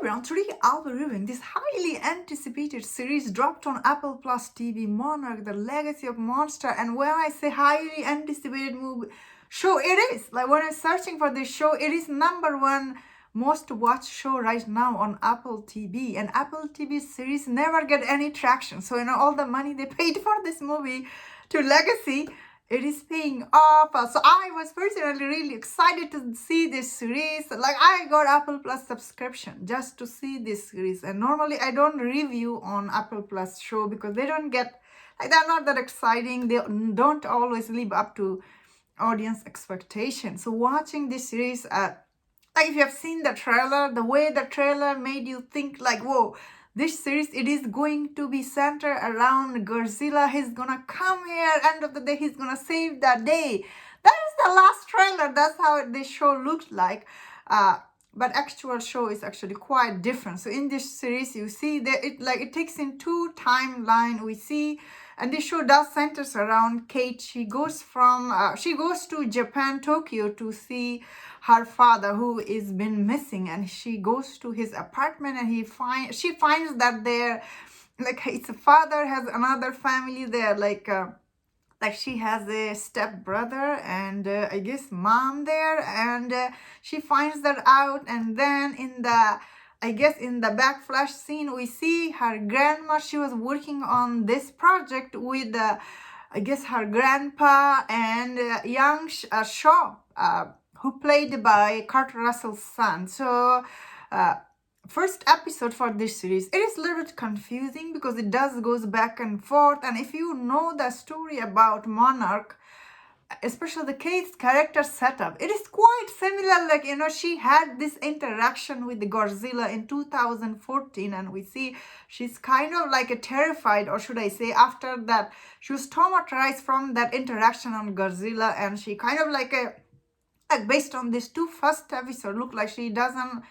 everyone, today I'll be reviewing this highly anticipated series dropped on Apple Plus TV, Monarch, The Legacy of Monster. And when I say highly anticipated show, it is. Like when I'm searching for this show, it is number one most watched show right now on Apple TV. And Apple TV series never get any traction. So, all the money they paid for this movie to Legacy, it is paying off. So I was personally really excited to see this series. Like I got Apple Plus subscription just to see this series. And normally I don't review on Apple Plus show because they don't get, like they're not that exciting. They don't always live up to audience expectations. So watching this series, like if you have seen the trailer, the way the trailer made you think like, whoa, this series, it is going to be centered around Godzilla. He's gonna come here, end of the day, he's gonna save the day. That is the last trailer. That's how this show looked like. But actual show is actually quite different. So in this series, you see that it takes in two timeline. We see, and this show does centers around Kate. She goes to Japan, Tokyo, to see her father who is been missing, and she goes to his apartment, and she finds that there, like his father has another family there, like she has a step brother and I guess mom there, and she finds that out. And then in the backflash scene, we see her grandma. She was working on this project with her grandpa and young Shaw, who played by Kurt Russell's son. So first episode for this series, it is a little bit confusing because it goes back and forth. And if you know the story about Monarch, especially the Kate's character setup, it is quite similar. Like, she had this interaction with the Godzilla in 2014, and we see she's kind of like terrified, or should I say, after that, she was traumatized from that interaction on Godzilla, and she kind of like based on these two first episodes, look like she doesn't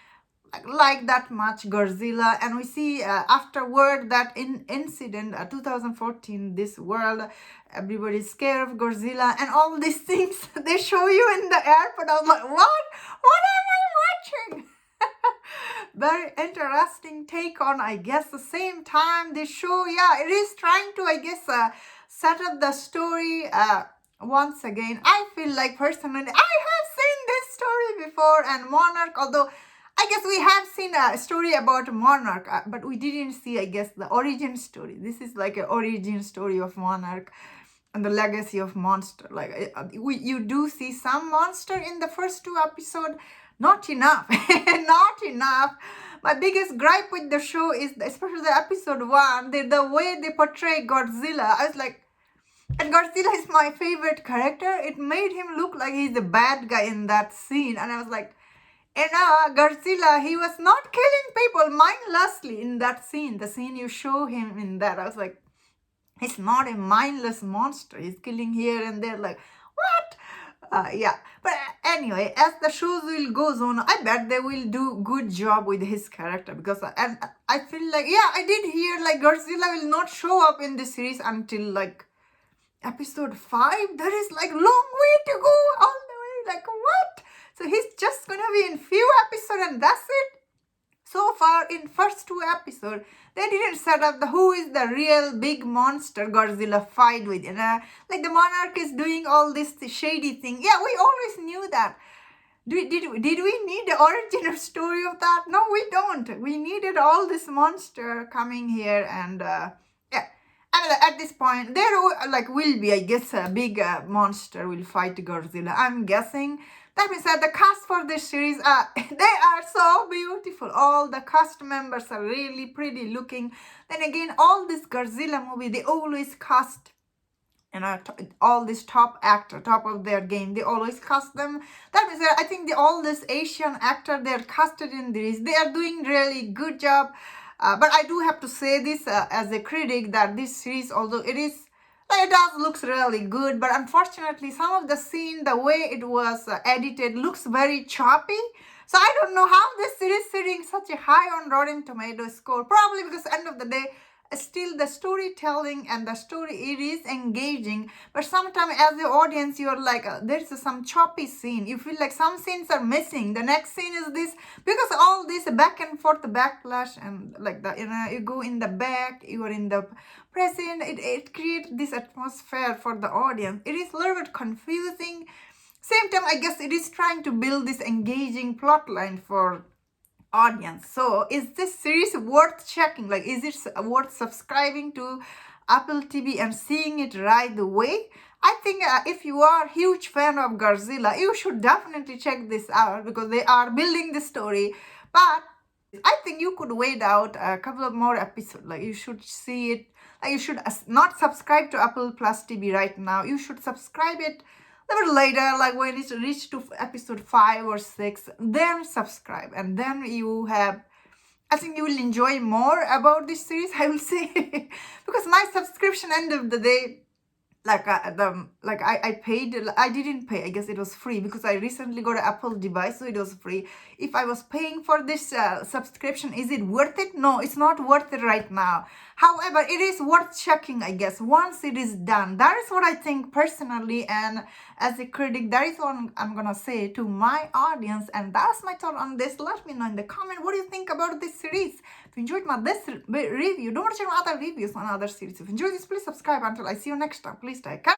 like that much Godzilla. And we see afterward that incident 2014, this world, everybody's scared of Godzilla and all these things they show you in the airport. I was like, what am I watching? Very interesting take on, I guess, the same time this show, it is trying to set up the story. Once again, I feel like personally I have seen this story before, and Monarch, although I guess we have seen a story about Monarch, but we didn't see, I guess, the origin story. This is like an origin story of Monarch and the legacy of Monster. Like you do see some monster in the first two episodes, not enough, not enough. My biggest gripe with the show is, especially the episode 1, the way they portray Godzilla. I was like, and Godzilla is my favorite character. It made him look like he's a bad guy in that scene, and I was like, Godzilla, he was not killing people mindlessly in that scene. The scene you show him in that, I was like, he's not a mindless monster. He's killing here and there. Like, what? But anyway, as the shows will goes on, I bet they will do good job with his character, because and I feel like, I did hear like Godzilla will not show up in the series until like episode 5. There is like long way to go, all the way. Like, what? So he's just gonna be in few episodes and that's it. So far in first 2 episodes, they didn't set up who is the real big monster Godzilla fight with. Like the Monarch is doing all this shady thing. Yeah, we always knew that. Did we need the original story of that? No, we don't. We needed all this monster coming here, and at this point, there will be, I guess, a big monster will fight Godzilla, I'm guessing. That means that the cast for this series, they are so beautiful. All the cast members are really pretty looking. Then again, all this Godzilla movie, they always cast, all this top actor, top of their game, they always cast them. That means that I think all this Asian actor, they're casted in this, they are doing really good job. But I do have to say this as a critic, that this series, although it does looks really good, but unfortunately some of the scene, the way it was edited, looks very choppy. So I don't know how this series sitting such a high on Rotten Tomatoes score. Probably because end of the day, still the storytelling and the story, it is engaging, but sometimes as the audience you're like, there's some choppy scene, you feel like some scenes are missing, the next scene is this, because all this back and forth, the backlash, and like the, you go in the back, you are in the present, it creates this atmosphere for the audience. It is a little bit confusing. Same time, I guess it is trying to build this engaging plot line for audience. So is this series worth checking? Like, is it worth subscribing to Apple TV and seeing it right away? I think if you are a huge fan of Godzilla, you should definitely check this out because they are building the story. But I think you could wait out a couple of more episodes. Like, you should see it. Like, you should not subscribe to Apple Plus TV right now. You should subscribe it a little later, like when it's reached to episode 5 or 6, then subscribe, and then you have, I think you will enjoy more about this series, I will say. Because my subscription, end of the day, like I paid, I didn't pay, I guess it was free because I recently got an Apple device, so it was free. If I was paying for this subscription, is it worth it? No, it's not worth it right now. However, it is worth checking, I guess, once it is done. That is what I think personally, and as a critic, that is what I'm gonna say to my audience, and that's my thought on this. Let me know in the comment what do you think about this series. If you enjoyed this review, don't forget to check my other reviews on other series. If you enjoyed this, please subscribe. Until I see you next time, please take care.